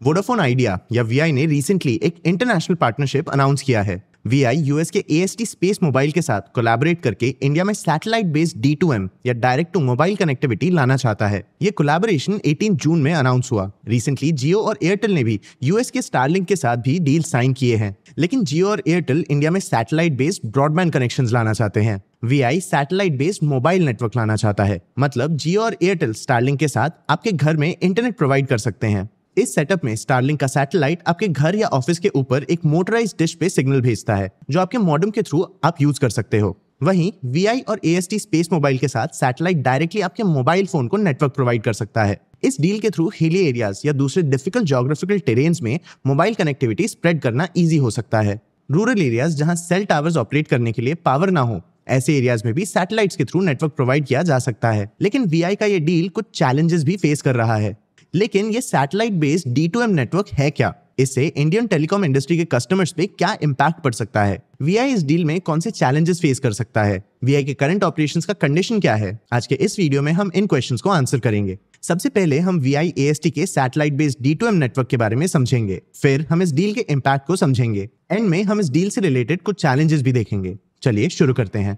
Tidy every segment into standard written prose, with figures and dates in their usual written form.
Vodafone idea या VI ने recently एक इंटरनेशनल पार्टनरशिप अनाउंस किया है। वीआई यूएस के एएसटी स्पेस मोबाइल के साथ कोलैबोरेट करके इंडिया में सैटेलाइट बेस्ड D2M या डायरेक्ट टू मोबाइल कनेक्टिविटी लाना चाहता है। ये कोलैबोरेशन 18 जून में अनाउंस हुआ। रिसेंटली जियो और एयरटेल ने भी यूएस के स्टारलिंक के साथ भी डील साइन किए हैं, लेकिन जियो और एयरटेल इंडिया में सैटेलाइट बेस्ड ब्रॉडबैंड कनेक्शंस लाना चाहते हैं। VI satellite based mobile network लाना चाहता है, मतलब जियो और एयरटेल स्टारलिंक के साथ आपके घर में इंटरनेट प्रोवाइड कर सकते हैं। इस सेटअप में स्टारलिंक का सैटेलाइट आपके घर या ऑफिस के ऊपर एक मोटराइज्ड डिश पे सिग्नल भेजता है, जो आपके मॉडेम के थ्रू आप यूज कर सकते हो। वहीं वीआई और एएसटी स्पेस मोबाइल के साथ सैटेलाइट डायरेक्टली आपके मोबाइल फोन को नेटवर्क प्रोवाइड कर सकता है। इस डील के थ्रू हिली एरियाज या दूसरे डिफिकल्ट ज्योग्राफिकल टेरेन्स में मोबाइल कनेक्टिविटी स्प्रेड करना ईजी हो सकता है। रूरल एरियाज जहां सेल टावर्स ऑपरेट करने के लिए पावर ना हो, ऐसे एरियाज में भी सैटेलाइट्स के थ्रू नेटवर्क प्रोवाइड किया जा सकता है। लेकिन वीआई का ये डील कुछ चैलेंजेस भी फेस कर रहा है। लेकिन ये सैटेलाइट बेस्ड D2M नेटवर्क है क्या? इससे इंडियन टेलीकॉम इंडस्ट्री के कस्टमर्स पे क्या इंपैक्ट पड़ सकता है? वीआई इस डील में कौन से चैलेंजेस फेस कर सकता है? वीआई के करंट ऑपरेशंस का कंडीशन क्या है? आज के इस वीडियो में हम इन क्वेश्चंस को आंसर करेंगे। सबसे पहले हम वीआई एएसटी के सैटेलाइट बेस्ड D2M नेटवर्क के बारे में समझेंगे। फिर हम इस डील के इंपैक्ट को समझेंगे। एंड में हम इस डील से रिलेटेड कुछ चैलेंजेस भी देखेंगे। चलिए शुरू करते हैं।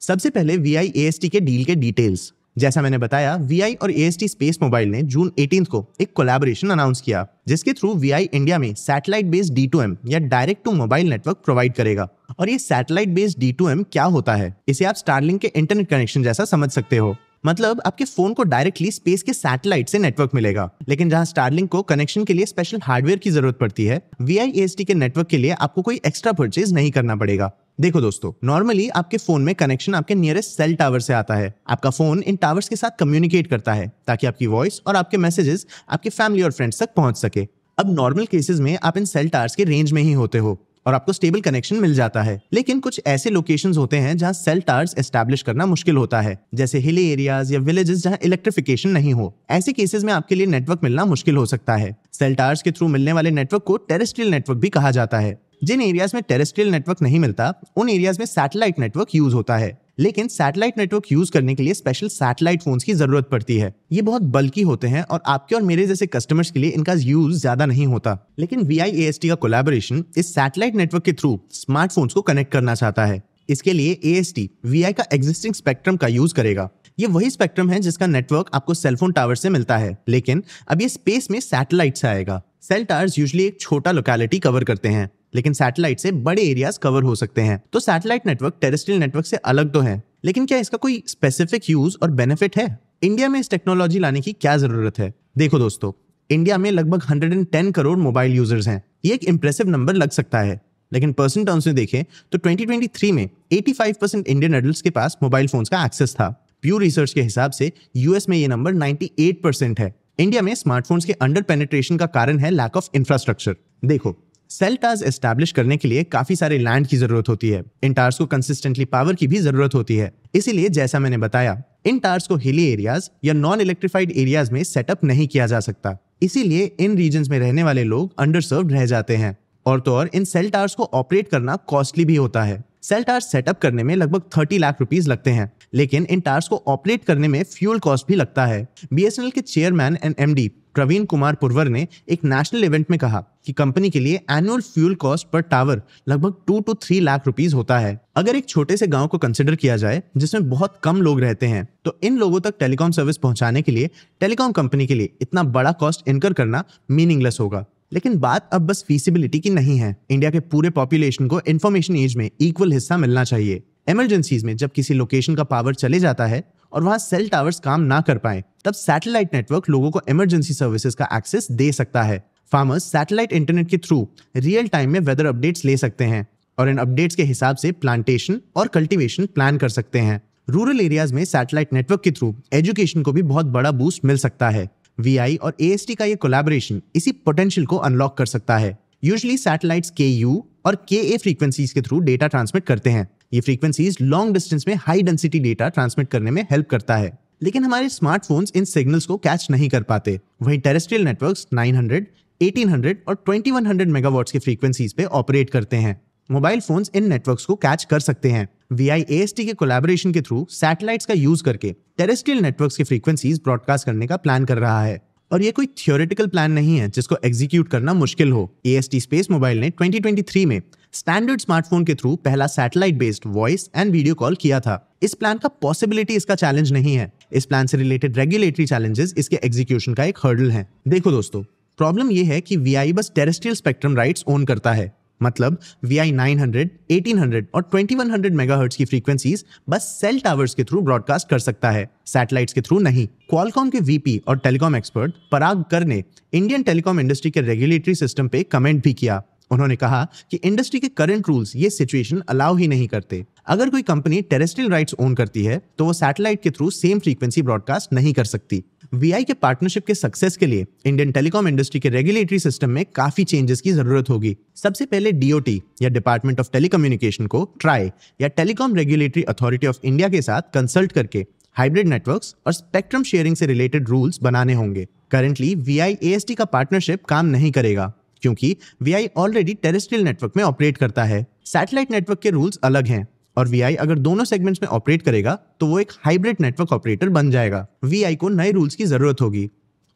सबसे पहले वीआई एएसटी के डील के डिटेल्स। जैसा मैंने बताया, वीआई और एएसटी स्पेस मोबाइल ने जून 18 को एक कोलैबोरेशन अनाउंस किया, जिसके थ्रू वीआई इंडिया में सैटेलाइट बेस्ड D2M या direct to mobile network provide करेगा। और ये सैटेलाइट बेस्ड D2M क्या होता है? इसे आप स्टारलिंक के इंटरनेट कनेक्शन जैसा समझ सकते हो। मतलब आपके फोन को डायरेक्टली स्पेस के सैटेलाइट से नेटवर्क मिलेगा। लेकिन जहां स्टारलिंक को कनेक्शन के लिए स्पेशल हार्डवेयर की जरूरत पड़ती है, वीआई एएसटी के नेटवर्क के लिए आपको कोई एक्स्ट्रा परचेज नहीं करना पड़ेगा। देखो दोस्तों, नॉर्मली आपके फोन में कनेक्शन आपके नियरेस्ट सेल टावर से आता है। आपका फोन इन टावर्स के साथ कम्युनिकेट करता है ताकि आपकी वॉइस और आपके मैसेजेस आपके फैमिली और फ्रेंड्स तक पहुंच सके। अब नॉर्मल केसेस में आप इन सेल टावर्स के रेंज में ही होते हो और आपको स्टेबल कनेक्शन मिल जाता है। लेकिन कुछ ऐसे लोकेशंस होते हैं जहां सेल टावर्स एस्टैब्लिश करना मुश्किल होता है, जैसे हिली एरियाज या विलेजेस जहां इलेक्ट्रिफिकेशन नहीं हो। ऐसे केसेस में आपके लिए नेटवर्क मिलना मुश्किल हो सकता है। सेल टावर्स के थ्रू मिलने वाले नेटवर्क को टेरेस्ट्रियल नेटवर्क भी कहा जाता है। जिन एरियाज में टेरेस्ट्रियल नेटवर्क नहीं मिलता, उन एरियाज में सैटेलाइट नेटवर्क यूज होता है। लेकिन सैटेलाइट नेटवर्क यूज करने के लिए स्पेशल सैटेलाइट फोन्स की जरूरत पड़ती है। ये बहुत बल्की होते हैं और आपके और मेरे जैसे कस्टमर्स के लिए इनका यूज ज्यादा नहीं होता। लेकिन वीआई एएसटी का कोलैबोरेशन इस सैटेलाइट नेटवर्क के थ्रू स्मार्टफोन्स को कनेक्ट करना चाहता है। इसके लिए एएसटी वीआई का एग्जिस्टिंग स्पेक्ट्रम का यूज करेगा। ये वही स्पेक्ट्रम है जिसका नेटवर्क आपको सेलफोन टावर से मिलता है, लेकिन अब ये स्पेस में सैटेलाइट से आएगा। सेल टावर्स यूजुअली एक छोटा लोकेलिटी कवर करते हैं, लेकिन सैटेलाइट से बड़े एरियाज कवर हो सकते हैं। तो सैटेलाइट नेटवर्क टेरेस्ट्रियल नेटवर्क से अलग तो है, लेकिन क्या इसका कोई स्पेसिफिक यूज और बेनिफिट है? इंडिया में इस टेक्नोलॉजी लाने की क्या जरूरत है? देखो दोस्तों, इंडिया में लगभग 110 करोड़ मोबाइल यूजर्स हैं। ये एक इंप्रेसिव नंबर लग सकता है, लेकिन पर्सन टर्म्स में देखें तो 2023 में 85% इंडियन एडल्ट्स के पास मोबाइल फोन्स का एक्सेस था। प्यू रिसर्च के हिसाब से यूएस में ये नंबर 98% है। इंडिया में स्मार्टफोन्स के अंडर पेनिट्रेशन का कारण है लैक ऑफ इंफ्रास्ट्रक्चर। देखो, सेल टावर्स एस्टैब्लिश करने के लिए काफी सारे लैंड की जरूरत होती है। इन टावर्स को कंसिस्टेंटली पावर की भी जरूरत होती है। इसीलिए जैसा मैंने बताया, इन टावर्स को हिली एरियाज या नॉन इलेक्ट्रिफाइड एरियाज में सेटअप नहीं किया जा सकता। इसीलिए इन रीजन्स में रहने वाले लोग अंडरसर्व्ड रह जाते हैं। और तो और इन सेल टावर्स को ऑपरेट करना कॉस्टली भी होता है। सेल टावर्स सेटअप करने में लगभग 30 लाख रुपीस लगते हैं, लेकिन इन टावर्स को ऑपरेट करने में फ्यूल कॉस्ट भी लगता है। बीएसएनएल के chairman and MD Praveen Kumar Purwar ने एक नेशनल इवेंट में कहा कि कंपनी के लिए annual fuel cost per tower लगभग 2 to 3 लाख रुपीस होता है। अगर एक छोटे से गांव को कंसिडर किया जाए जिसमें बहुत कम लोग रहते हैं, तो इन लोगों तक टेलीकॉम सर्विस पहुंचाने के लिए टेलीकॉम कंपनी के लिए इतना बड़ा कॉस्ट इनकर करना मीनिंगलेस होगा। लेकिन बात अब बस फीसिबिलिटी की नहीं है। इंडिया के पूरे पॉपुलेशन को इंफॉर्मेशन एज में इक्वल हिस्सा मिलना चाहिए। इमरजेंसीज में जब किसी लोकेशन का पावर चले जाता है और वहां सेल टावर्स काम ना कर पाए, तब सैटेलाइट नेटवर्क लोगों को इमरजेंसी सर्विसेज का एक्सेस दे सकता है। फार्मर्स सैटेलाइट इंटरनेट के थ्रू रियल टाइम में वेदर अपडेट्स ले सकते हैं और इन अपडेट्स के हिसाब से प्लांटेशन और कल्टीवेशन प्लान कर सकते हैं। रूरल एरियाज में सैटेलाइट नेटवर्क के थ्रू एजुकेशन को भी बहुत बड़ा बूस्ट मिल सकता है। वीआई और एएसटी का ये कोलैबोरेशन इसी पोटेंशियल को अनलॉक कर सकता है। यूजुअली सैटेलाइट्स KU और KA फ्रीक्वेंसीज के थ्रू डेटा ट्रांसमिट करते हैं। ये फ्रीक्वेंसीज लॉन्ग डिस्टेंस में हाई डेंसिटी डेटा ट्रांसमिट करने में हेल्प करता है। लेकिन हमारे स्मार्टफोन्स इन सिग्नल्स को कैच नहीं कर पाते। वहीं टेरेस्ट्रियल नेटवर्क्स 900, 1800 और 2100 मेगावाट्स के फ्रीक्वेंसीज पे ऑपरेट करते हैं। मोबाइल फोन्स इन नेटवर्क्स को कैच कर सकते हैं। वीआई एएसटी के कोलैबोरेशन के थ्रू सैटेलाइट्स का यूज करके टेरेस्ट्रियल नेटवर्क्स के फ्रीक्वेंसीज ब्रॉडकास्ट करने का प्लान कर रहा है। और ये कोई थियोरेटिकल प्लान नहीं है जिसको एग्जीक्यूट करना मुश्किल हो। AST स्पेस मोबाइल ने 2023 में स्टैंडर्ड स्मार्टफोन के थ्रू पहला satellite based voice and video call किया था। इस प्लान का पॉसिबिलिटी इसका चैलेंज नहीं है। इस प्लान से रिलेटेड रेगुलेटरी चैलेंजेस इसके एग्जीक्यूशन का एक हर्डल है। देखो दोस्तों, प्रॉब्लम ये है कि VI बस टेरेस्ट्रियल स्पेक्ट्रम राइट्स ओन करता है। मतलब VI 900, 1800 और 2100 मेगाहर्ट्ज की फ्रीक्वेंसीज बस सेल टावर्स के थ्रू ब्रॉडकास्ट कर सकता है, सैटेलाइट्स के थ्रू नहीं। क्वालकॉम के VP और टेलीकॉम एक्सपर्ट पराग कर ने इंडियन टेलीकॉम इंडस्ट्री के रेगुलेटरी सिस्टम पे कमेंट भी किया। उन्होंने कहा कि इंडस्ट्री के करंट रूल्स ये सिचुएशन अलाउ ही नहीं करते। अगर कोई कंपनी टेरेस्ट्रियल राइट्स ओन करती है तो वो सैटेलाइट के थ्रू सेम फ्रीक्वेंसी ब्रॉडकास्ट नहीं कर सकती। VI के पार्टनरशिप के सक्सेस के लिए इंडियन टेलीकॉम इंडस्ट्री के रेगुलेटरी सिस्टम में काफी चेंजेस की जरूरत होगी। सबसे पहले DOT या डिपार्टमेंट ऑफ टेलीकम्युनिकेशन को ट्राई या telecom regulatory authority of India के साथ कंसल्ट करके हाइब्रिड नेटवर्क्स और स्पेक्ट्रम शेयरिंग से रिलेटेड रूल्स बनाने होंगे। करंटली VI AST का पार्टनरशिप काम नहीं करेगा क्योंकि VI ऑलरेडी टेरेस्ट्रियल नेटवर्क में ऑपरेट करता है। सैटेलाइट नेटवर्क के रूल्स अलग हैं और VI अगर दोनों सेगमेंट्स में ऑपरेट करेगा तो वो एक हाइब्रिड नेटवर्क ऑपरेटर बन जाएगा। VI को नए रूल्स की जरूरत होगी।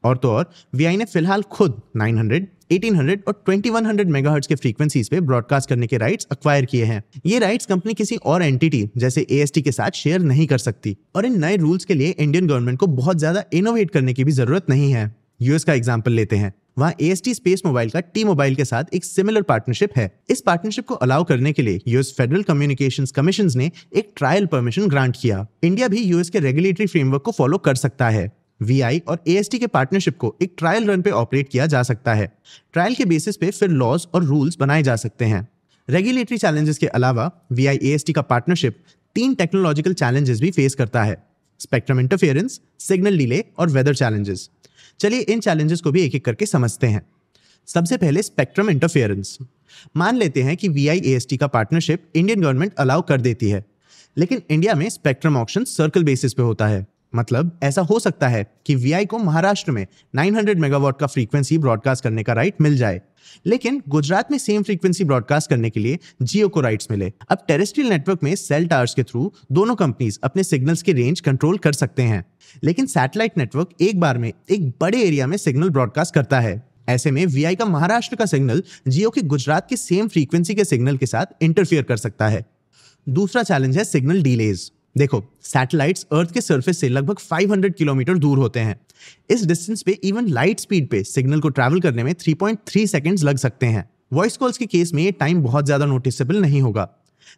और तो और VI ने फिलहाल खुद 900, 1800 और 2100 मेगाहर्ट्ज के फ्रीक्वेंसीज पे ब्रॉडकास्ट करने के राइट्स अक्वायर किए हैं। ये राइट्स कंपनी किसी और एंटिटी जैसे AST के साथ शेयर नहीं कर सकती। और इन नए रूल्स के लिए इंडियन गवर्नमेंट को बहुत ज्यादा इनोवेट करने की भी जरूरत नहीं है। US का एग्जाम्पल लेते हैं। वहाँ AST स्पेस मोबाइल का T-Mobile के साथ एक सिमिलर पार्टनरशिप है। इस पार्टनरशिप को अलाउ करने के लिए US फेडरल कम्युनिकेशंस कमीशन ने एक ट्रायल परमिशन ग्रांट किया। इंडिया भी US के रेगुलेटरी फ्रेमवर्क को फॉलो कर सकता है। VI और AST के पार्टनरशिप को एक ट्रायल रन पे ऑपरेट किया जा सकता है। ट्रायल के बेसिस पे फिर लॉज और रूल्स बनाए जा सकते हैं। रेगुलेटरी चैलेंजेस के अलावा VI AST का पार्टनरशिप 3 टेक्नोलॉजिकल चैलेंजेस भी फेस करता है: स्पेक्ट्रम इंटरफेरेंस, सिग्नल डिले और वेदर चैलेंजेस। चलिए इन चैलेंजेस को भी एक एक करके समझते हैं। सबसे पहले स्पेक्ट्रम इंटरफेरेंस। मान लेते हैं कि VI AST का पार्टनरशिप इंडियन गवर्नमेंट अलाउ कर देती है, लेकिन इंडिया में स्पेक्ट्रम ऑक्शन सर्कल बेसिस पे होता है। मतलब ऐसा हो सकता है कि VI को महाराष्ट्र में 900 मेगावाट का फ्रीक्वेंसी ब्रॉडकास्ट करने का राइट मिल जाए, लेकिन गुजरात में सेम फ्रीक्वेंसी ब्रॉडकास्ट करने के लिए जियो को राइट्स मिले। अब टेरेस्ट्रियल नेटवर्क में सेल टावर्स के थ्रू दोनों कंपनीज अपने सिग्नल्स की रेंज कंट्रोल कर सकते हैं, लेकिन सैटेलाइट नेटवर्क एक बार में एक बड़े एरिया में सिग्नल ब्रॉडकास्ट करता है। ऐसे में VI का महाराष्ट्र का सिग्नल जियो के गुजरात के सेम फ्रीक्वेंसी के सिग्नल के साथ इंटरफियर कर सकता है। दूसरा चैलेंज है सिग्नल डिलेज। देखो, सैटेलाइट्स अर्थ के सरफेस से लगभग 500 किलोमीटर दूर होते हैं। इस डिस्टेंस पे इवन लाइट स्पीड पे सिग्नल को ट्रैवल करने में 3.3 सेकंड्स लग सकते हैं। वॉइस कॉल्स के केस में ये टाइम बहुत ज्यादा नोटिसेबल नहीं होगा,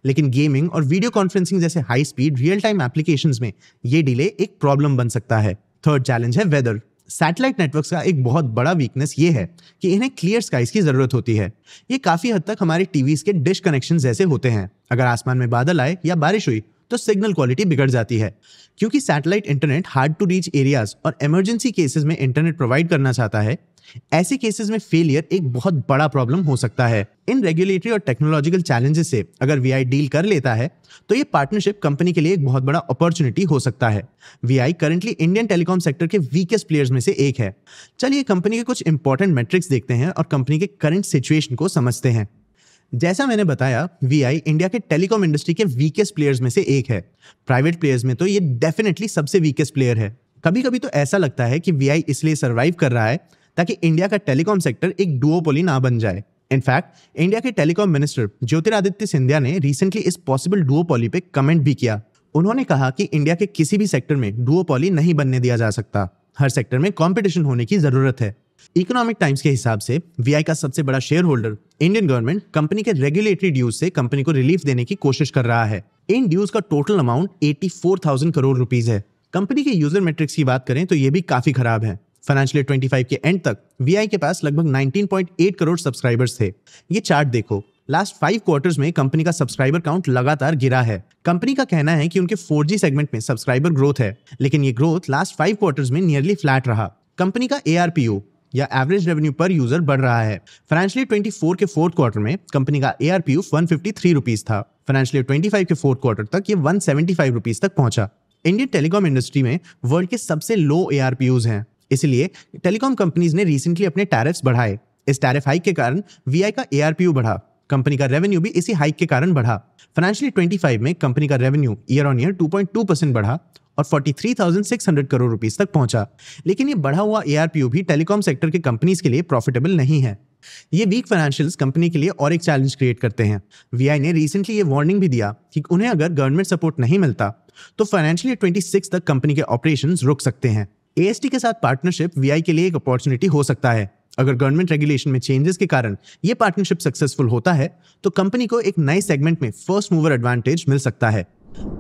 लेकिन गेमिंग और वीडियो कॉन्फ्रेंसिंग जैसे high speed real time applications में ये डिले एक प्रॉब्लम बन सकता है। थर्ड चैलेंज है वेदर। सैटेलाइट नेटवर्क्स का एक बहुत बड़ा वीकनेस ये है कि इन्हें क्लियर स्काइज की जरूरत होती है। ये काफी हद तक हमारे टीवीज के डिश कनेक्शन जैसे होते हैं। अगर आसमान में बादल आए या बारिश हुई तो सिग्नल क्वालिटी बिगड़ जाती है। क्योंकि satellite internet hard to reach areas और इमरजेंसी केसेस में इंटरनेट प्रोवाइड करना चाहता है, ऐसे केसेस में फेलियर एक बहुत बड़ा प्रॉब्लम हो सकता है। इन रेगुलेटरी और टेक्नोलॉजिकल चैलेंजेस से अगर VI डील कर लेता है तो ये पार्टनरशिप कंपनी के लिए एक बहुत बड़ा अपॉर्चुनिटी हो सकता है। VI currently Indian telecom sector के वीकेस्ट प्लेयर्स में से एक है। चलिए कंपनी के कुछ इंपॉर्टेंट मैट्रिक्स देखते हैं और कंपनी के करंट सिचुएशन को समझते हैं। जैसा मैंने बताया, VI इंडिया के टेलीकॉम इंडस्ट्री के वीकेस्ट प्लेयर्स में से एक है। प्राइवेट प्लेयर्स में तो ये डेफिनेटली सबसे वीकेस्ट प्लेयर है। कभी कभी तो ऐसा लगता है कि VI इसलिए सर्वाइव कर रहा है ताकि इंडिया का टेलीकॉम सेक्टर एक डुओपोली ना बन जाए। इनफैक्ट इंडिया के टेलीकॉम मिनिस्टर ज्योतिरादित्य सिंधिया ने रिसेंटली इस पॉसिबल डुओपोली पे कमेंट भी किया। उन्होंने कहा कि इंडिया के किसी भी सेक्टर में डुओपोली नहीं बनने दिया जा सकता। हर सेक्टर में कंपटीशन होने की जरूरत है। इकोनॉमिक टाइम्स के हिसाब से VI का सबसे बड़ा share holder Indian government company के रेगुलेटरी ड्यूज से कंपनी को रिलीफ देने की कोशिश कर रहा है। इन ड्यूज का टोटल अमाउंट 84,000 करोड़ रुपीस है। कंपनी के यूजर मैट्रिक्स की बात करें तो ये भी काफी खराब है। फाइनेंशियल 25 के एंड तक VI के पास लगभग 19.8 करोड़ सब्सक्राइबर्स थे। ये चार्ट देखो, लास्ट 5 क्वार्टर्स में कंपनी का सब्सक्राइबर काउंट लगातार गिरा है। कंपनी का कहना है कि उनके 4G सेगमेंट में सब्सक्राइबर ग्रोथ है, लेकिन ये ग्रोथ लास्ट 5 क्वार्टर्स में नियरली फ्लैट रहा। कंपनी का ARPU या एवरेज रेवेन्यू पर यूजर बढ़ रहा है। फाइनेंशियल 24 के फोर्थ क्वार्टर में कंपनी का ARPU 153 रुपीस था। फाइनेंशियल 25 के फोर्थ क्वार्टर तक ये 175 रुपीस तक पहुंचा। इंडियन टेलीकॉम इंडस्ट्री में वर्ल्ड के सबसे लो ARPUs हैं, इसलिए टेलीकॉम कंपनीज ने रिसेंटली अपने टैरिफ्स बढ़ाए। इस टैरिफ हाइक के कारण VI का ARPU बढ़ा। कंपनी का रेवेन्यू भी इसी हाइक के कारण बढ़ा। फाइनेंशियल 25 में कंपनी का रेवेन्यू ईयर ऑन ईयर 2.2% बढ़ा और 43,600 करोड़ रुपीस तक पहुंचा। लेकिन ये बढ़ा हुआ ARPU भी टेलीकॉम सेक्टर के कंपनीज के लिए प्रॉफिटेबल नहीं है। ये वीक फाइनेंशियल्स कंपनी के लिए और एक चैलेंज क्रिएट करते हैं। VI ने रिसेंटली ये वार्निंग भी दिया कि उन्हें अगर गवर्नमेंट सपोर्ट नहीं मिलता तो फाइनेंशियल 26 तक कंपनी के ऑपरेशंस रुक सकते हैं। AST के साथ पार्टनरशिप VI के लिए एक अपॉर्चुनिटी हो सकता है। अगर गवर्नमेंट रेगुलेशन में चेंजेस के कारण ये पार्टनरशिप सक्सेसफुल होता है तो कंपनी को एक नए सेगमेंट में फर्स्ट मूवर एडवांटेज मिल सकता है।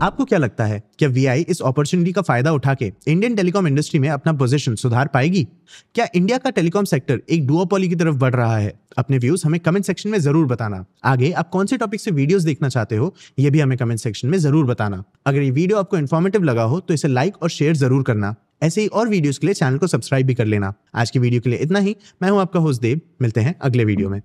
आपको क्या लगता है, क्या VI इस अपॉर्चुनिटी का फायदा उठा के इंडियन टेलीकॉम इंडस्ट्री में अपना पोजीशन सुधार पाएगी? क्या इंडिया का टेलीकॉम सेक्टर एक डुओपोली की तरफ बढ़ रहा है? अपने व्यूज हमें कमेंट सेक्शन में जरूर बताना। आगे आप कौन से टॉपिक से वीडियोस देखना चाहते हो ये भी हमें कमेंट सेक्शन में जरूर बताना। अगर ये वीडियो आपको इन्फॉर्मेटिव लगा हो तो इसे लाइक और शेयर जरूर करना। ऐसे ही और वीडियोस के लिए चैनल को सब्सक्राइब भी कर लेना। आज की वीडियो के लिए इतना ही। मैं हूं आपका होस्ट देव। मिलते हैं अगले वीडियो में।